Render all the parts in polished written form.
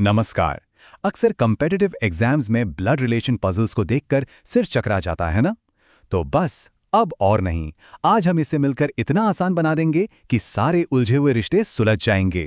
नमस्कार। अक्सर competitive exams में ब्लड रिलेशन पजल्स को देखकर सिर चकरा जाता है ना। तो बस अब और नहीं, आज हम इसे मिलकर इतना आसान बना देंगे कि सारे उलझे हुए रिश्ते सुलझ जाएंगे।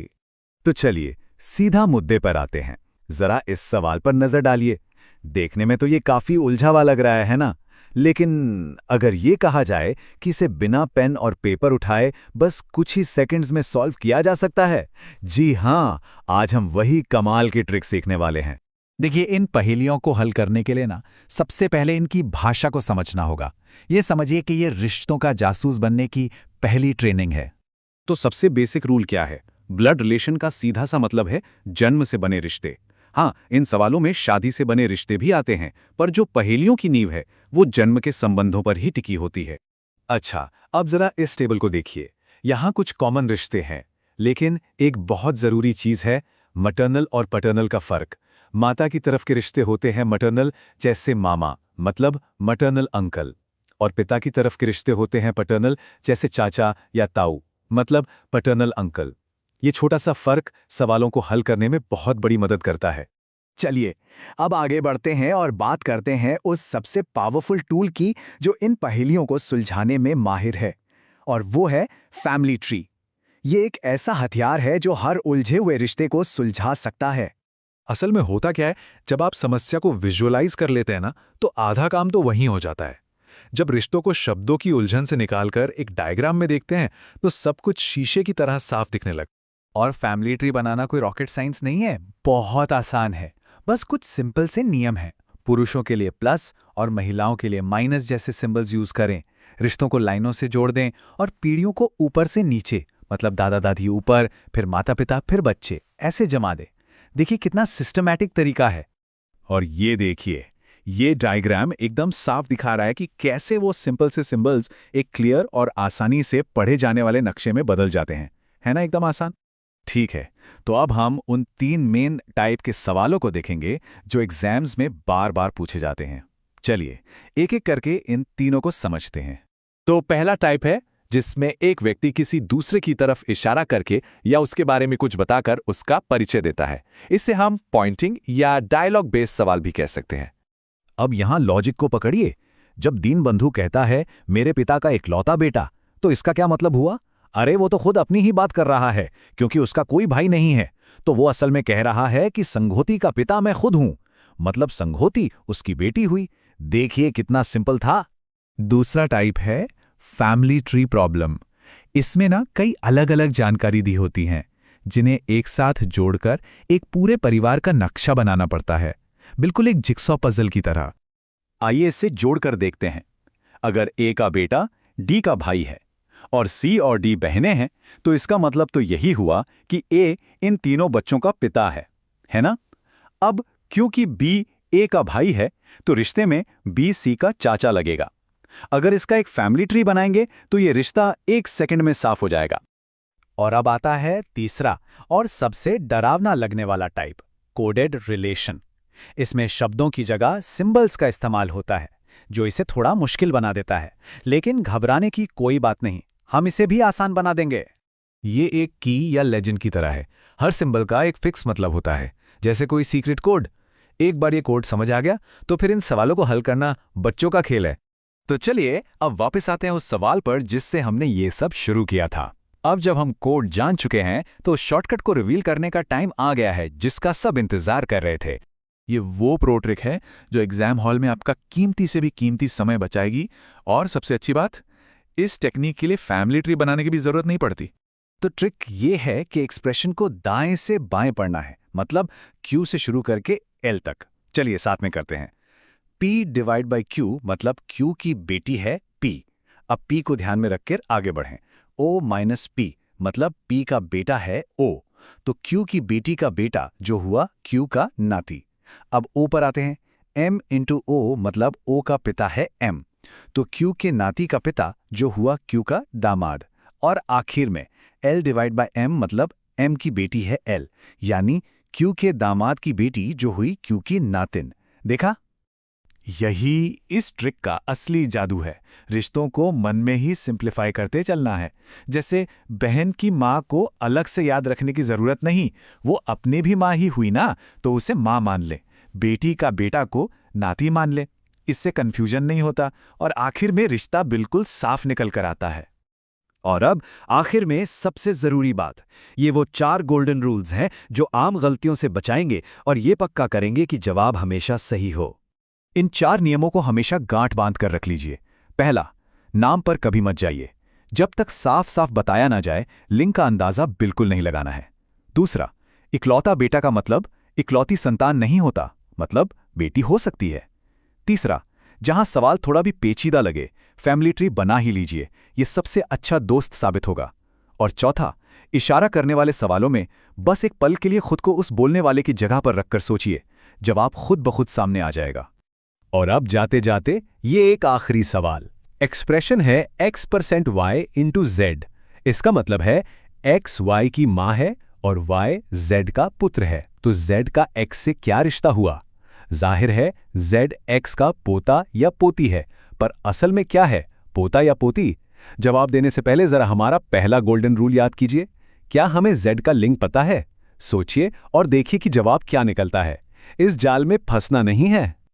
तो चलिए सीधा मुद्दे पर आते हैं। जरा इस सवाल पर नजर डालिए। देखने में तो ये काफी उलझा हुआ लग रहा है ना, लेकिन अगर ये कहा जाए कि इसे बिना पेन और पेपर उठाए बस कुछ ही सेकंड्स में सॉल्व किया जा सकता है। जी हाँ, आज हम वही कमाल की ट्रिक सीखने वाले हैं। देखिए, इन पहेलियों को हल करने के लिए ना सबसे पहले इनकी भाषा को समझना होगा। ये समझिए कि ये रिश्तों का जासूस बनने की पहली ट्रेनिंग है। तो सबसे बेसिक रूल क्या है? ब्लड रिलेशन का सीधा सा मतलब है जन्म से बने रिश्ते। हाँ, इन सवालों में शादी से बने रिश्ते भी आते हैं, पर जो पहेलियों की नींव है वो जन्म के संबंधों पर ही टिकी होती है। अच्छा, अब जरा इस टेबल को देखिए। यहाँ कुछ कॉमन रिश्ते हैं, लेकिन एक बहुत जरूरी चीज है, मटर्नल और पैटर्नल का फर्क। माता की तरफ के रिश्ते होते हैं मटर्नल, जैसे मामा मतलब मटर्नल अंकल, और पिता की तरफ के रिश्ते होते हैं पैटर्नल, जैसे चाचा या ताऊ मतलब पैटर्नल अंकल। ये छोटा सा फर्क सवालों को हल करने में बहुत बड़ी मदद करता है। चलिए, अब आगे बढ़ते हैं और बात करते हैं उस सबसे पावरफुल टूल की जो इन पहेलियों को सुलझाने में माहिर है, और वो है फैमिली ट्री। ये एक ऐसा हथियार है जो हर उलझे हुए रिश्ते को सुलझा सकता है। असल में होता क्या है, जब आप समस्या को विजुअलाइज कर लेते हैं ना, तो आधा काम तो वहीं हो जाता है। जब रिश्तों को शब्दों की उलझन से निकालकर एक डायग्राम में देखते हैं, तो सब कुछ शीशे की तरह साफ दिखने लगता है। और फैमिली ट्री बनाना कोई रॉकेट साइंस नहीं है, बहुत आसान है। बस कुछ सिंपल से नियम हैं। पुरुषों के लिए प्लस और महिलाओं के लिए माइनस जैसे सिंबल्स यूज करें। रिश्तों को लाइनों से जोड़ दें और पीढ़ियों को ऊपर से नीचे, मतलब दादा दादी ऊपर, फिर माता पिता, फिर बच्चे, ऐसे जमा दें। देखिए कितना सिस्टमैटिक तरीका है। और ये देखिए, ये डायग्राम एकदम साफ दिखा रहा है कि कैसे वो सिंपल से सिंबल्स एक क्लियर और आसानी से पढ़े जाने वाले नक्शे में बदल जाते हैं। है ना, एकदम आसान। ठीक है, तो अब हम उन 3 मेन टाइप के सवालों को देखेंगे जो एग्जाम्स में बार बार पूछे जाते हैं। चलिए एक एक करके इन तीनों को समझते हैं। तो पहला टाइप है जिसमें एक व्यक्ति किसी दूसरे की तरफ इशारा करके या उसके बारे में कुछ बताकर उसका परिचय देता है। इसे हम पॉइंटिंग या डायलॉग बेस्ड सवाल भी कह सकते हैं। अब यहां लॉजिक को पकड़िए। जब दीनबंधु कहता है मेरे पिता का इकलौता बेटा, तो इसका क्या मतलब हुआ? अरे वो तो खुद अपनी ही बात कर रहा है, क्योंकि उसका कोई भाई नहीं है। तो वो असल में कह रहा है कि संघोती का पिता मैं खुद हूं, मतलब संघोती उसकी बेटी हुई। देखिए कितना सिंपल था। दूसरा टाइप है फैमिली ट्री प्रॉब्लम। इसमें ना कई अलग अलग जानकारी दी होती हैं, जिन्हें एक साथ जोड़कर एक पूरे परिवार का नक्शा बनाना पड़ता है, बिल्कुल एक जिक्सॉ पजल की तरह। आइए इसे जोड़कर देखते हैं। अगर ए का बेटा डी का भाई है और सी और डी बहनें हैं, तो इसका मतलब तो यही हुआ कि ए इन तीनों बच्चों का पिता है ना? अब क्योंकि बी ए का भाई है, तो रिश्ते में बी सी का चाचा लगेगा। अगर इसका एक फैमिली ट्री बनाएंगे तो ये रिश्ता 1 सेकंड में साफ हो जाएगा। और अब आता है तीसरा और सबसे डरावना लगने वाला टाइप, कोडेड रिलेशन। इसमें शब्दों की जगह सिंबल्स का इस्तेमाल होता है, जो इसे थोड़ा मुश्किल बना देता है। लेकिन घबराने की कोई बात नहीं, हम इसे भी आसान बना देंगे। ये एक की या लेजेंड की तरह है। हर सिंबल का एक फिक्स मतलब होता है, जैसे कोई सीक्रेट कोड। एक बार ये कोड समझ आ गया तो फिर इन सवालों को हल करना बच्चों का खेल है। तो चलिए अब वापस आते हैं उस सवाल पर जिससे हमने ये सब शुरू किया था। अब जब हम कोड जान चुके हैं, तो शॉर्टकट को रिवील करने का टाइम आ गया है, जिसका सब इंतजार कर रहे थे। ये वो प्रो ट्रिक है जो एग्जाम हॉल में आपका कीमती से भी कीमती समय बचाएगी। और सबसे अच्छी बात, इस टेक्निक के लिए फैमिली ट्री बनाने की भी जरूरत नहीं पड़ती। तो ट्रिक ये है कि एक्सप्रेशन को दाएं से बाएं पढ़ना है, मतलब Q से शुरू करके L तक। चलिए साथ में करते हैं। P डिवाइड बाई Q मतलब Q की बेटी है P। अब P को ध्यान में रखकर आगे बढ़ें। O माइनस P मतलब P का बेटा है O, तो Q की बेटी का बेटा जो हुआ Q का नाती। अब O पर आते हैं। M इंटू O मतलब O का पिता है M, तो Q के नाती का पिता जो हुआ Q का दामाद। और आखिर में L डिवाइड बाय M मतलब M की बेटी है L, यानी Q के दामाद की बेटी जो हुई Q की नातिन। देखा? यही इस ट्रिक का असली जादू है। रिश्तों को मन में ही सिंप्लीफाई करते चलना है। जैसे बहन की माँ को अलग से याद रखने की जरूरत नहीं, वो अपनी भी माँ ही हुई ना, तो उसे माँ मान ले। बेटी का बेटा को नाती मान ले, इससे कंफ्यूजन नहीं होता और आखिर में रिश्ता बिल्कुल साफ निकल कर आता है। और अब आखिर में सबसे जरूरी बात, ये वो 4 गोल्डन रूल्स हैं जो आम गलतियों से बचाएंगे और ये पक्का करेंगे कि जवाब हमेशा सही हो। इन 4 नियमों को हमेशा गांठ बांध कर रख लीजिए। पहला, नाम पर कभी मत जाइए। जब तक साफ साफ बताया ना जाए, लिंग का अंदाजा बिल्कुल नहीं लगाना है। दूसरा, इकलौता बेटा का मतलब इकलौती संतान नहीं होता, मतलब बेटी हो सकती है। तीसरा, जहां सवाल थोड़ा भी पेचीदा लगे, फैमिली ट्री बना ही लीजिए, ये सबसे अच्छा दोस्त साबित होगा। और चौथा, इशारा करने वाले सवालों में बस एक पल के लिए खुद को उस बोलने वाले की जगह पर रखकर सोचिए, जवाब खुद ब खुद सामने आ जाएगा। और अब जाते जाते ये एक आखिरी सवाल। एक्सप्रेशन है x% y इंटू z। इसका मतलब है x y की माँ है और y z का पुत्र है, तो z का x से क्या रिश्ता हुआ? जाहिर है z x का पोता या पोती है, पर असल में क्या है, पोता या पोती? जवाब देने से पहले जरा हमारा पहला गोल्डन रूल याद कीजिए। क्या हमें z का लिंग पता है? सोचिए और देखिए कि जवाब क्या निकलता है। इस जाल में फंसना नहीं है।